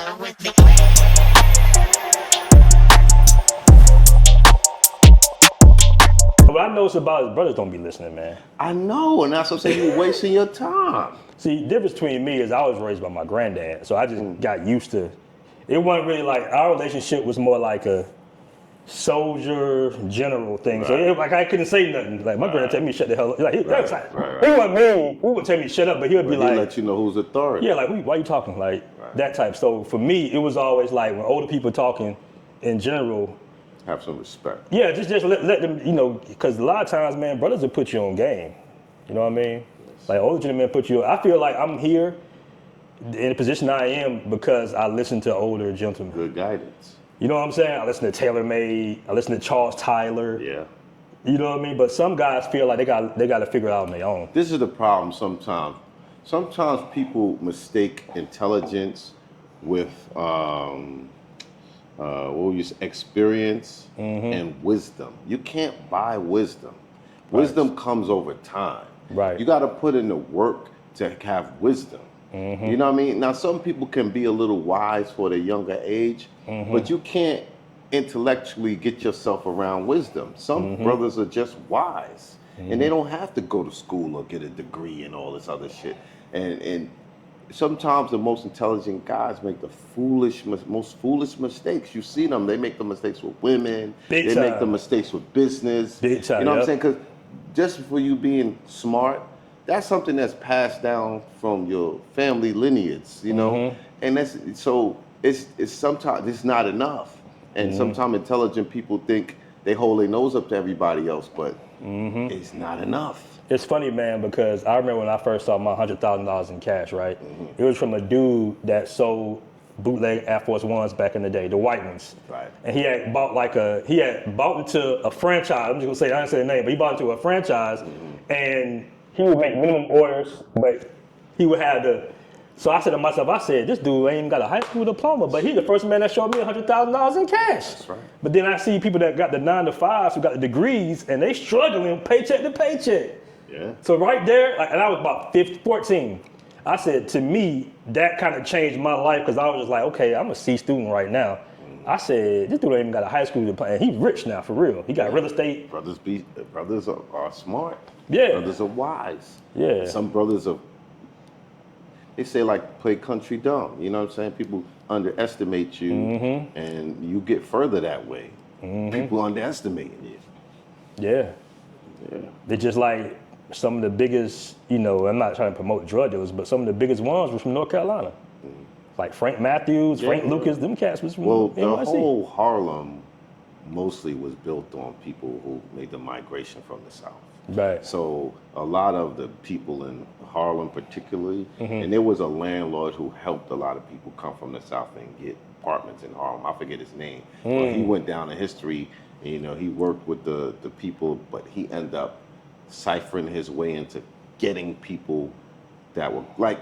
What I notice about his brothers don't be listening, man. I know, and that's what I'm saying. You're wasting your time. See, the difference between me is I was raised by my granddad, so I just got used to. It wasn't really like our relationship was more like a soldier general thing. So Right. like I couldn't say nothing. Like my granddad tell me shut the hell up. Like he wasn't Right. mean. He would tell me shut up, but he would be He like, let you know who's authority. yeah, like why you talking like Right. that type. So for me, it was always like when older people talking in general. Have some respect. Yeah, just let them, because a lot of times, man, brothers will put you on game. You know what I mean? Like older gentlemen put you. I feel like I'm here in the position I am because I listen to older gentlemen. Good guidance. You know what I'm saying? I listen to TaylorMade. I listen to Charles Tyler. Yeah. You know what I mean? But some guys feel like they got to figure it out on their own. This is the problem sometimes. Sometimes people mistake intelligence with experience and wisdom. You can't buy wisdom. Wisdom comes over time. Right. You got to put in the work to have wisdom. You know what I mean? Now, some people can be a little wise for their younger age, but you can't intellectually get yourself around wisdom. Some brothers are just wise, and they don't have to go to school or get a degree and all this other shit. And sometimes the most intelligent guys make the most foolish mistakes. You see them; they make the mistakes with women. Big they time. make the mistakes with business. Big time, You know what I'm yep. saying? Because just for you being smart, that's something that's passed down from your family lineage. You know, and that's so. It's sometimes it's not enough, and sometimes intelligent people think they hold their nose up to everybody else, but it's not enough. It's funny, man, because I remember when I first saw my $100,000 in cash, right? It was from a dude that sold bootleg Air Force Ones back in the day, the white ones. Right. And he had bought into a franchise. I'm just gonna say, I didn't say the name, but he bought into a franchise, and he would make minimum orders, but he would have so I said to myself, this dude ain't even got a high school diploma, but he's the first man that showed me $100,000 in cash. That's right. But then I see people that got the 9 to 5s who got the degrees, and they struggling paycheck to paycheck. Yeah. So right there, and I was about 14. I said, to me, that kind of changed my life because I was just like, okay, I'm a C student right now. I said, this dude ain't even got a high school diploma, and he's rich now for real. He got real estate. Brothers are smart. Yeah. Brothers are wise. Yeah. Some brothers are. They say like play country dumb. You know what I'm saying? People underestimate you, and you get further that way. People underestimating you. Yeah. Yeah. They're just like some of the biggest, I'm not trying to promote drug dealers, but some of the biggest ones were from North Carolina. Like Frank Matthews, Frank Lucas, them cats was from Well, NYC. the whole Harlem mostly was built on people who made the migration from the South. Right. So a lot of the people in Harlem particularly, and there was a landlord who helped a lot of people come from the South and get apartments in Harlem. I forget his name. But he went down in history, he worked with the people, but he ended up ciphering his way into getting people that were like,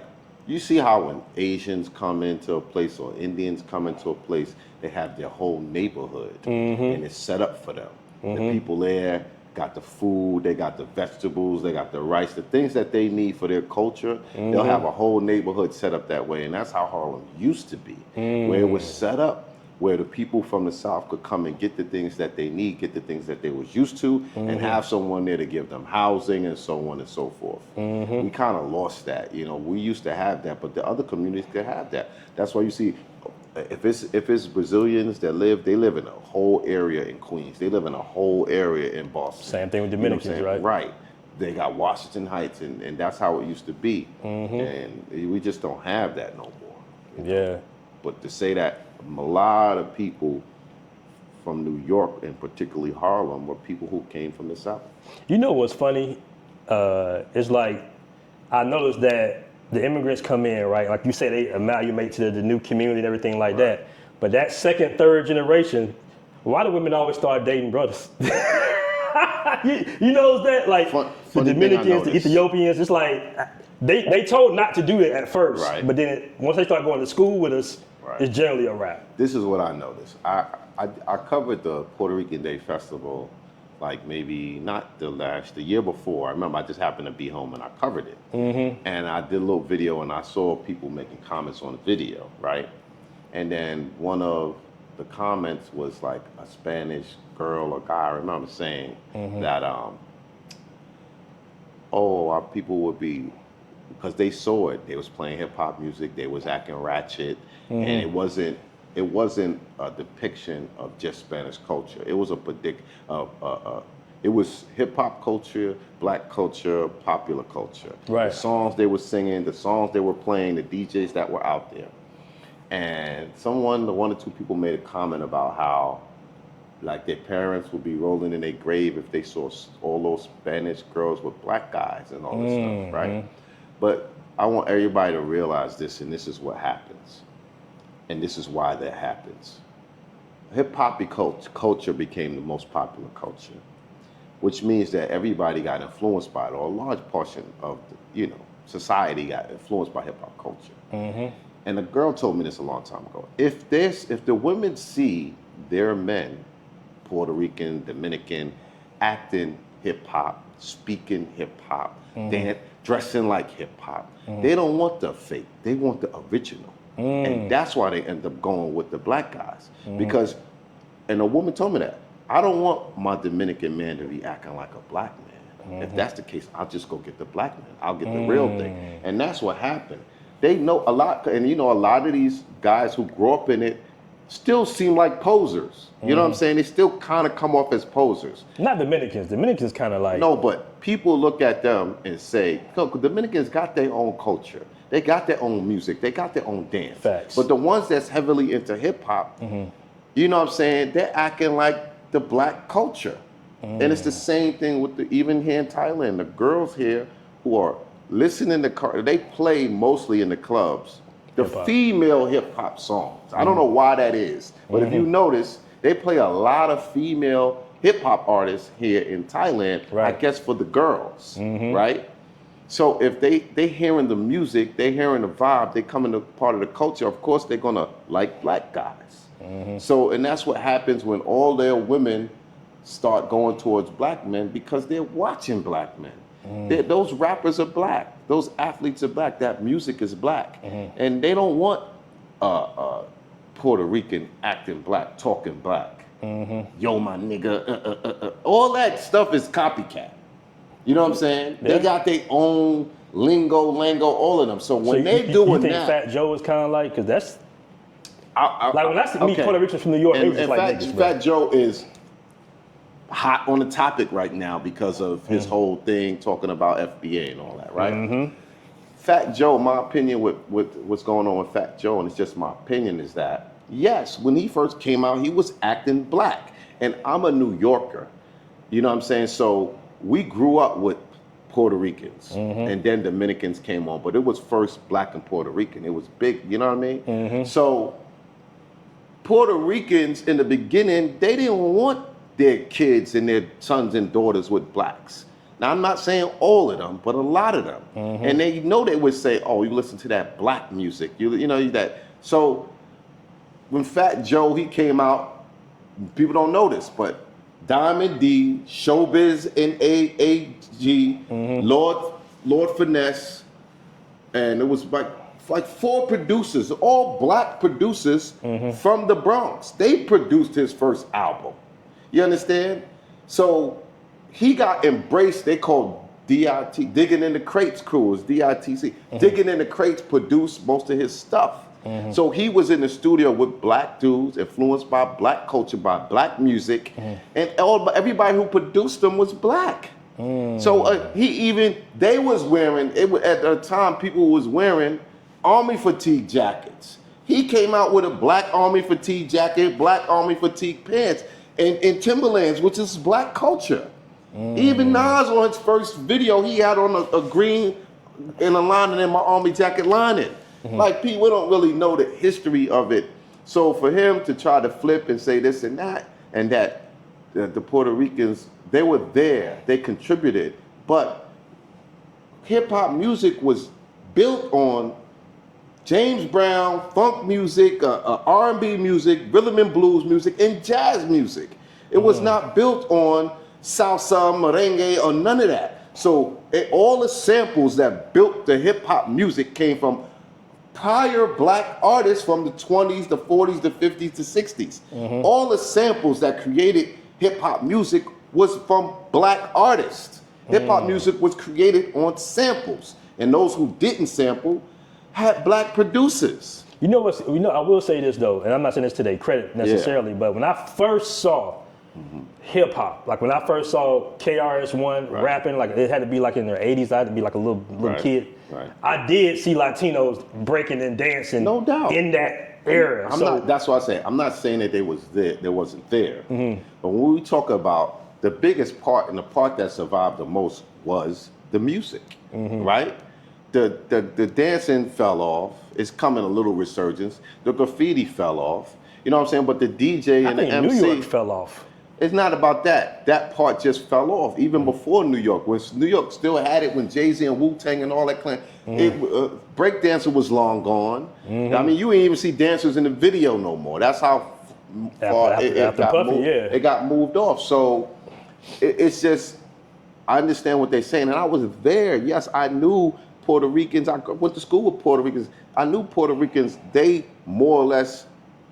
you see how when Asians come into a place or Indians come into a place, they have their whole neighborhood and it's set up for them. The people there got the food, they got the vegetables, they got the rice, the things that they need for their culture. They'll have a whole neighborhood set up that way. And that's how Harlem used to be, where it was set up where the people from the South could come and get the things that they need, get the things that they was used to, and have someone there to give them housing and so on and so forth. We kind of lost that. We used to have that, but the other communities could have that. That's why you see, if it's Brazilians that they live in a whole area in Queens. They live in a whole area in Boston. Same thing with You know what I'm Dominicans, saying? right? Right. They got Washington Heights, and that's how it used to be. And we just don't have that no more. Yeah. But to say that a lot of people from New York, and particularly Harlem, were people who came from the South. You know what's funny? It's like, I noticed that the immigrants come in, right? Like you say, they amalgamate to the new community and everything like that. But that second, third generation, why do women always start dating brothers? you notice that? Like the Dominicans, the Ethiopians, it's like they told not to do it at first. Right. But then once they start going to school with us, it's generally a wrap. This is what I noticed. I covered the Puerto Rican Day Festival, like maybe not the year before. I remember I just happened to be home and I covered it. And I did a little video and I saw people making comments on the video, right? And then one of the comments was like a Spanish girl or guy, I remember saying that, our people would be, because they saw it, they was playing hip hop music, they was acting ratchet, and it wasn't a depiction of just Spanish culture. It was it was hip hop culture, black culture, popular culture. Right. The songs they were singing, the songs they were playing, the DJs that were out there. And one or two people made a comment about how, like, their parents would be rolling in their grave if they saw all those Spanish girls with black guys and all this stuff, right? But I want everybody to realize this, and this is what happens. And this is why that happens. Hip-hop culture became the most popular culture, which means that everybody got influenced by it, or a large portion of society got influenced by hip-hop culture. And a girl told me this a long time ago. If the women see their men, Puerto Rican, Dominican, acting hip-hop, speaking hip-hop, dressing like hip-hop, they don't want the fake, they want the original. And that's why they end up going with the black guys. Because, and a woman told me that, I don't want my Dominican man to be acting like a black man. If that's the case, I'll just go get the black man. I'll get the real thing. And that's what happened. They know a lot, and a lot of these guys who grew up in it still seem like posers. You know what I'm saying? They still kind of come off as posers. Not Dominicans. Dominicans kind of like... No, but people look at them and say, look, Dominicans got their own culture. They got their own music. They got their own dance. Facts. But the ones that's heavily into hip-hop, you know what I'm saying? They're acting like the black culture. And it's the same thing with even here in Thailand. The girls here who are listening to they play mostly in the clubs the hip-hop. Female hip-hop songs. I don't know why that is, but if you notice, they play a lot of female hip-hop artists here in Thailand, I guess for the girls, right? So if they hearing the music, they hearing the vibe, they come into part of the culture, of course they're gonna like black guys. So, and that's what happens when all their women start going towards black men, because they're watching black men. Those rappers are black. Those athletes are black. That music is black. And they don't want Puerto Rican acting black, talking black. Yo, my nigga. All that stuff is copycat. You know what I'm saying? They got their own lingo, all of them. So when they doing you think that... Fat Joe is kind of like, because that's... like when I meet Puerto Ricans from New York, they was just like niggas, Fat Joe is hot on the topic right now because of his whole thing talking about FBA and all that, right? Fat Joe, my opinion with what's going on with Fat Joe, and it's just my opinion, is that, yes, when he first came out, he was acting black. And I'm a New Yorker, you know what I'm saying? So we grew up with Puerto Ricans, and then Dominicans came on, but it was first black and Puerto Rican. It was big, you know what I mean? So Puerto Ricans in the beginning, they didn't want their kids and their sons and daughters with blacks. Now, I'm not saying all of them, but a lot of them. And they would say, oh, you listen to that black music, you know that. So when Fat Joe, he came out, people don't know this, but Diamond D, Showbiz and AG, Lord Finesse, and it was like 4 producers, all black producers from the Bronx. They produced his first album. You understand? So he got embraced. They called DIT, Digging in the Crates crew, is DITC. Digging in the Crates produced most of his stuff. So he was in the studio with black dudes, influenced by black culture, by black music, and everybody who produced them was black. So they was wearing, at the time people was wearing army fatigue jackets. He came out with a black army fatigue jacket, black army fatigue pants, and Timberlands, which is black culture. Even Nas, on his first video, he had on a green and a lining in my army jacket lining. Like, people don't really know the history of it. So for him to try to flip and say this and that the Puerto Ricans, they were there, they contributed, but hip hop music was built on James Brown, funk music, R&B music, rhythm and blues music, and jazz music. It was not built on salsa, merengue, or none of that. So all the samples that built the hip hop music came from prior black artists from the 20s, the 40s, the 50s, the 60s. All the samples that created hip hop music was from black artists. Hip hop music was created on samples, and those who didn't sample had black producers. You know what? You know, I will say this though, and I'm not saying this to their credit necessarily, but when I first saw hip hop, like when I first saw KRS-One rapping, like it had to be like in their 80s. I had to be like a little kid. Right. I did see Latinos breaking and dancing, No doubt, in that era. That's what I say. I'm not saying that they wasn't there. But when we talk about the biggest part and the part that survived the most was the music, right? The dancing fell off. It's coming a little resurgence. The graffiti fell off. You know what I'm saying? But the DJ and the MC, New York fell off. It's not about that. That part just fell off even before New York. When New York still had it, when Jay-Z and Wu-Tang and all that clan, breakdancing was long gone. I mean, you ain't even see dancers in the video no more. That's how far it got moved off. So it's just, I understand what they're saying, and I was there. Yes, I knew Puerto Ricans. I went to school with Puerto Ricans. I knew Puerto Ricans. They more or less,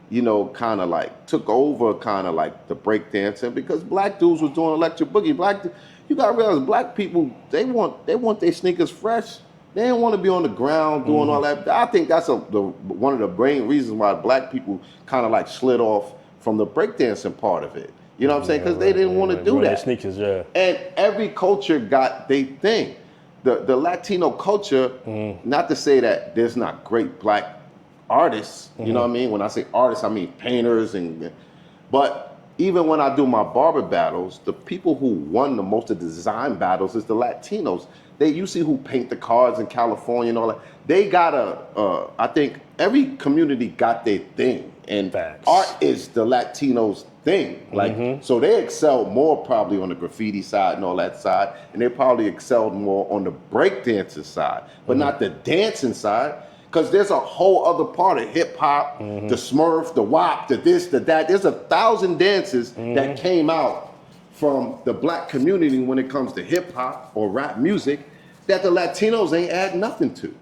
you know, kind of like took over kind of like the breakdancing, because black dudes was doing electric boogie. You gotta realize black people, they want their sneakers fresh. They didn't want to be on the ground doing all that. I think that's one of the main reasons why black people kind of like slid off from the breakdancing part of it. You know what I'm saying? Because they didn't want to do that. Sneakers, And every culture got their thing. The Latino culture, not to say that there's not great black artists, you know what I mean? When I say artists, I mean painters, but even when I do my barber battles, the people who won the most of the design battles is the Latinos. You see who paint the cars in California and all that. They got I think every community got their thing, and Facts. Art is the Latinos' thing. Like, so they excelled more probably on the graffiti side and all that side, and they probably excelled more on the breakdancing side, but not the dancing side. Because there's a whole other part of hip hop, the Smurf, the WAP, the this, the that. There's 1,000 dances that came out from the black community when it comes to hip hop or rap music that the Latinos ain't add nothing to.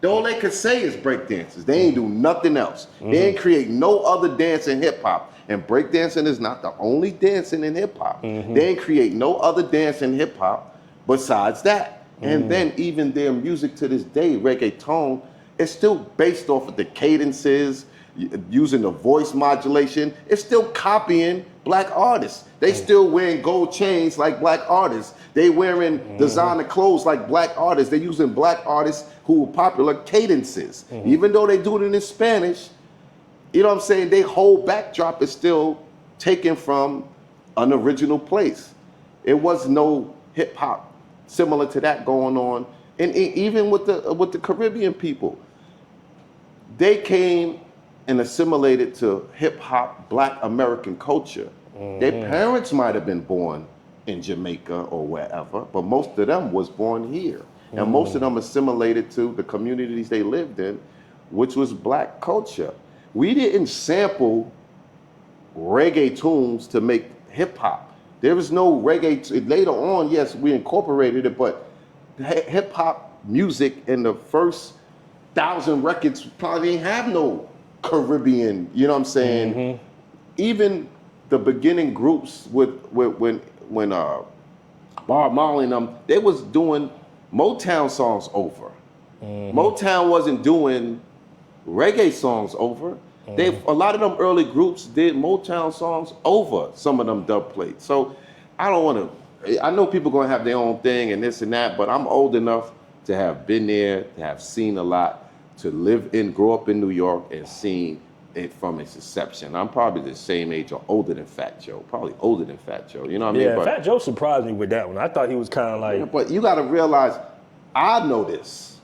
All they could say is break dances. They ain't do nothing else. They ain't create no other dance in hip hop. And breakdancing is not the only dancing in hip hop. They ain't create no other dance in hip hop besides that. And then even their music to this day, reggaeton, it's still based off of the cadences, using the voice modulation. It's still copying black artists. They still wearing gold chains like black artists. They wearing designer clothes like black artists. They're using black artists who were popular cadences. Even though they do it in Spanish, you know what I'm saying? Their whole backdrop is still taken from an original place. It was no hip hop similar to that going on. And even with the Caribbean people, they came and assimilated to hip hop, black American culture. Their parents might have been born in Jamaica or wherever, but most of them was born here. And most of them assimilated to the communities they lived in, which was black culture. We didn't sample reggae tunes to make hip hop. There was no reggae. Later on, yes, we incorporated it, but hip hop music in the first 1,000 records probably didn't have no Caribbean, you know what I'm saying? Even the beginning groups when Bob Marley and them, they was doing Motown songs over. Motown wasn't doing reggae songs over. A lot of them early groups did Motown songs over some of them dub plates. So I know people gonna have their own thing and this and that, but I'm old enough to have been there, to have seen a lot, to grow up in New York and seen it from its inception. I'm probably the same age or older than Fat Joe, probably older than Fat Joe, you know what I mean? Yeah, Fat Joe surprised me with that one. I thought he was kind of like... But you gotta realize, I know this.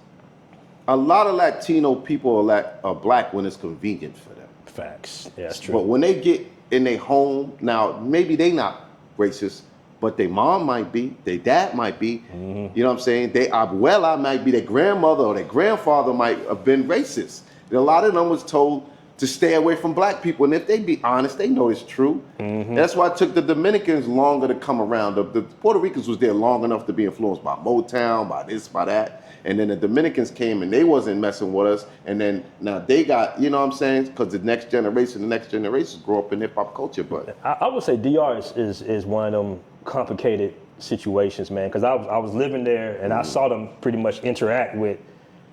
A lot of Latino people are black when it's convenient for them. Facts, yeah, that's true. But when they get in their home, now maybe they not racist, but their mom might be, their dad might be, you know what I'm saying? Their abuela might be, their grandmother or their grandfather might have been racist. And a lot of them was told, to stay away from black people. And if they be honest, they know it's true. That's why it took the Dominicans longer to come around. The Puerto Ricans was there long enough to be influenced by Motown, by this, by that. And then the Dominicans came and they wasn't messing with us. And then now they got, you know what I'm saying? Because the next generation grow up in hip hop culture. But I would say DR is one of them complicated situations, man. Because I was living there and I saw them pretty much interact with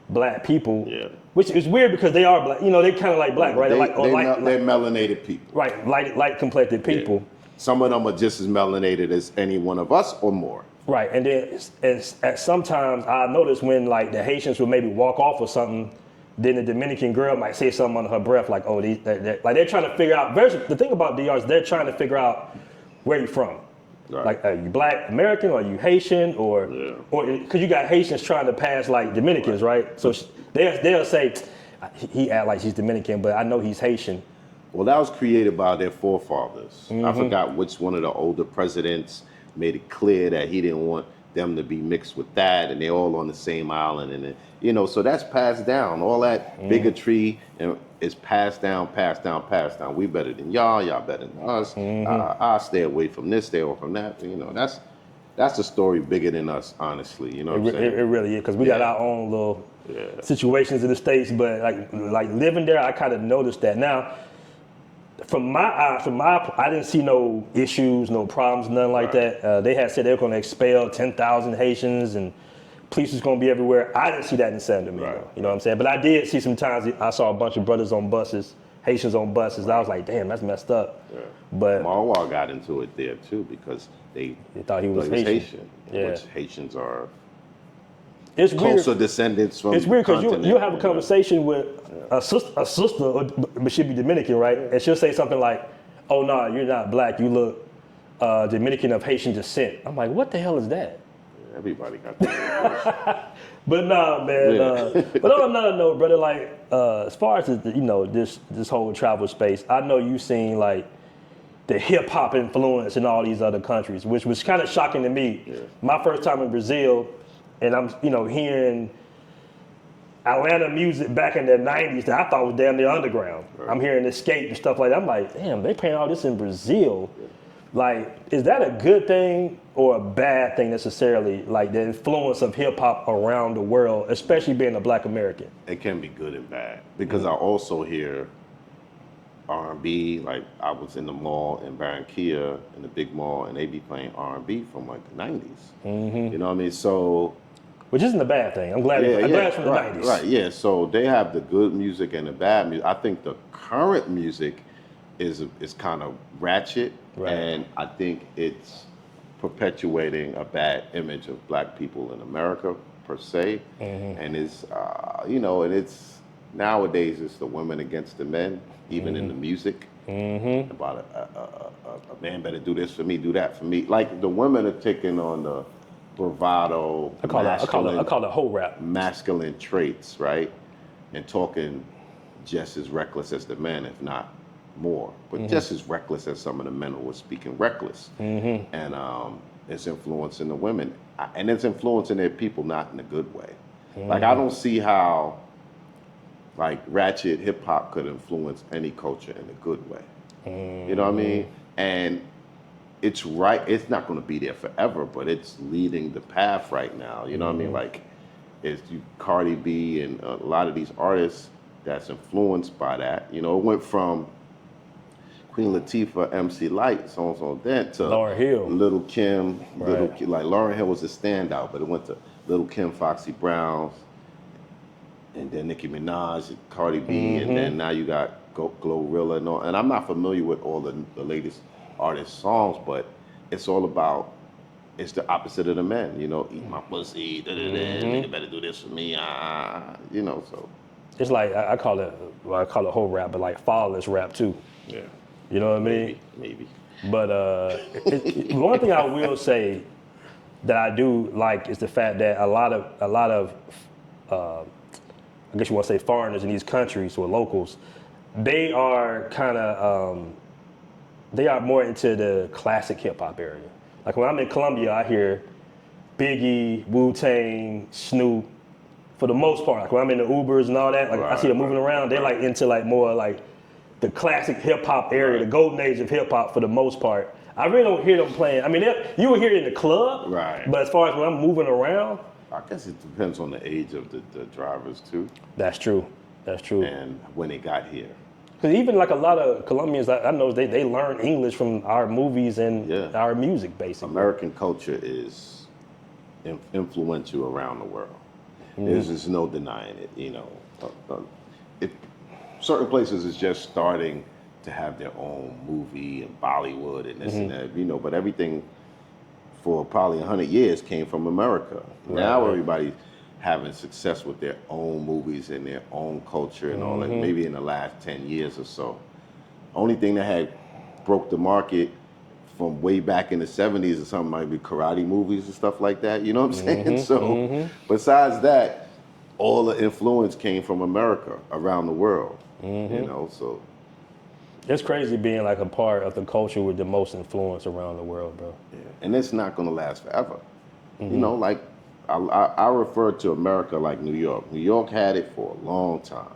black people. Yeah. Which is weird because they are black. You know, they kind of like black, right? They're melanated people. Right, light complected people. Yeah. Some of them are just as melanated as any one of us or more. Right, and then at sometimes I notice when like the Haitians would maybe walk off or something, then the Dominican girl might say something under her breath like, "Oh, like they're trying to figure out." The thing about DR is they're trying to figure out where you're from. Right. Like, are you Black American or are you Haitian or because you got Haitians trying to pass like Dominicans, right? So they'll say he act like he's Dominican, but I know he's Haitian. Well, that was created by their forefathers. I forgot which one of the older presidents made it clear that he didn't want them to be mixed with that, and they're all on the same island, and you know, so that's passed down. All that bigotry is passed down. We better than y'all better than us. I stay away from this, stay away from that. You know, that's a story bigger than us, honestly. You know what I'm saying? It really is, because we got our own little situations in the States, but like living there, I kind of noticed that. Now, from my I didn't see no issues, no problems, nothing like that. They had said they were going to expel 10,000 Haitians and police was going to be everywhere. I didn't see that in San Domingo. You know what I'm saying? But I did see sometimes I saw a bunch of brothers on buses, Haitians on buses. I was like, damn, that's messed up. Yeah. But Marwa got into it there too because they thought he was Haitian. Which Haitians are. It's closer weird. descendants from. It's weird because you have a conversation with a sister, but she'll be Dominican, right? And she'll say something like, "Oh no, you're not Black. You look Dominican of Haitian descent." I'm like, "What the hell is that?" Everybody got that. But nah, man. But on another note, brother, like as far as this whole travel space, I know you've seen like the hip hop influence in all these other countries, which was kind of shocking to me. Yeah. My first time in Brazil. And I'm, hearing Atlanta music back in the 90s that I thought was damn near underground. Right. I'm hearing Escape and stuff like that. I'm like, damn, they playing all this in Brazil. Yeah. Like, is that a good thing or a bad thing necessarily? Like the influence of hip hop around the world, especially being a Black American. It can be good and bad because I also hear R&B. Like I was in the mall in Barranquilla, in the big mall, and they be playing R&B from like the 90s. You know what I mean? So. Which isn't a bad thing. I'm glad it's from the 90s. Right, yeah. So they have the good music and the bad music. I think the current music is kind of ratchet, and I think it's perpetuating a bad image of Black people in America per se. And it's and it's nowadays it's the women against the men, even in the music. About a man better do this for me, do that for me. Like the women are taking on the bravado, I call it whole rap. Masculine traits, right? And talking just as reckless as the men, if not more. But just as reckless as some of the men who were speaking reckless. And it's influencing the women. And it's influencing their people, not in a good way. Like, I don't see how, like, ratchet hip-hop could influence any culture in a good way. You know what I mean? And it's right. It's not going to be there forever, but it's leading the path right now. You know what I mean? Like, it's Cardi B and a lot of these artists that's influenced by that. You know, it went from Queen Latifah, MC Lyte, so then to Lauryn Hill, Little Kim. Like Lauryn Hill was a standout, but it went to Little Kim, Foxy Brown, and then Nicki Minaj, and Cardi B, and then now you got Glorilla and all. And I'm not familiar with all the latest artist songs, but it's all about, it's the opposite of the men, eat my pussy, nigga better do this for me, so. It's like, I call it whole rap, but like fatherless rap too. Yeah. You know what I mean? Maybe. But one thing I will say that I do like is the fact that a lot of I guess you want to say foreigners in these countries or locals, they are kind of, they are more into the classic hip hop area. Like when I'm in Colombia, I hear Biggie, Wu-Tang, Snoop, for the most part. Like when I'm in the Ubers and all that, like I see them moving around, they're like into like more like the classic hip hop area, the golden age of hip hop for the most part. I really don't hear them playing. I mean, you will hear it in the club, Right. but as far as when I'm moving around, I guess it depends on the age of the drivers too, that's true. That's true. and when they got here. Because even like a lot of Colombians, I know they learn English from our movies and Yeah. our music, basically. American culture is influential around the world. There's just no denying it. You know, certain places is just starting to have their own movie and Bollywood and this and that. You know, but everything for probably 100 years came from America. Now everybody's having success with their own movies and their own culture and all that. Maybe in the last 10 years or so. Only thing that had broke the market from way back in the 70s or something might be karate movies and stuff like that, you know what I'm saying? So besides that, all the influence came from America around the world, you know, so. It's crazy being like a part of the culture with the most influence around the world, bro. Yeah. And it's not gonna last forever. You know, like I refer to America like New York. New York had it for a long time.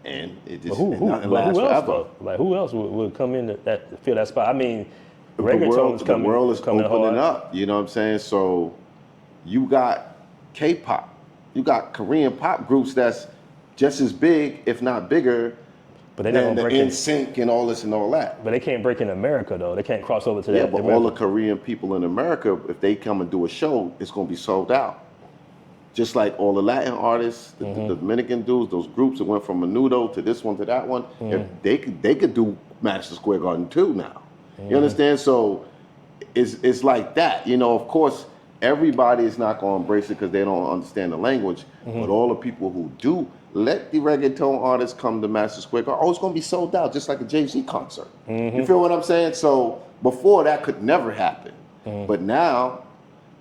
And it just Who nothing lasts else, forever. though? Like, who else would come in that fill that spot? I mean, The reggaeton is coming. the world is coming opening hard. up, you know what I'm saying? So you got K-pop, you got Korean pop groups that's just as big, if not bigger, But they're not than gonna the break in. NSYNC and all this and all that. But they can't break in America though. They can't cross over to that. Yeah, but all America. the Korean people in America, if they come and do a show, it's gonna be sold out. Just like all the Latin artists, the Dominican dudes, those groups that went from Menudo to this one to that one, if they could do Madison Square Garden too now. You understand? So it's like that. You know, of course, everybody is not gonna embrace it because they don't understand the language. But all the people who do, let the reggaeton artists come to Madison Square Garden. Oh, it's gonna be sold out, just like a Jay-Z concert. You feel what I'm saying? So before that could never happen. But now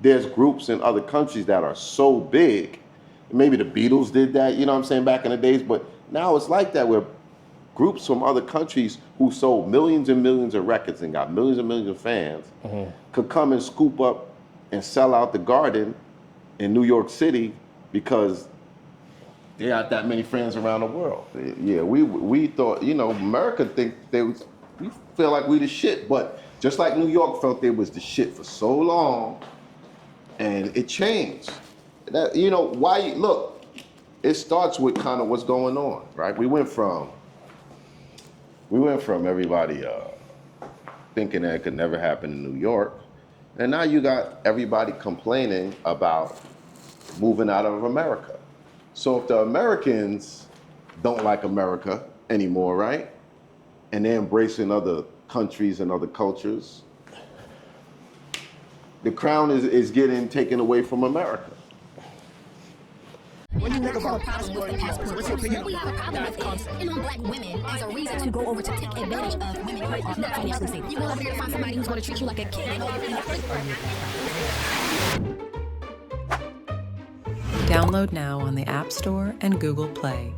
there's groups in other countries that are so big. Maybe the Beatles did that, you know what I'm saying, back in the days. But now it's like that where groups from other countries who sold millions and millions of records and got millions and millions of fans could come and scoop up and sell out the Garden in New York City because they got that many fans around the world. Yeah, we thought, you know, America think we feel like we the shit, but just like New York felt they was the shit for so long, and it changed. That, you know, look, it starts with kind of what's going on, right? We went from everybody thinking that it could never happen in New York, and now you got everybody complaining about moving out of America. So if the Americans don't like America anymore, right? And they're embracing other countries and other cultures, the crown is getting taken away from America. What do you think about passport? What's your opinion? We have a problem with it. And on black women as a reason to go over to take advantage of women who are not financially stable. You go over here to find somebody who's going to treat you like a king. Download now on the App Store and Google Play.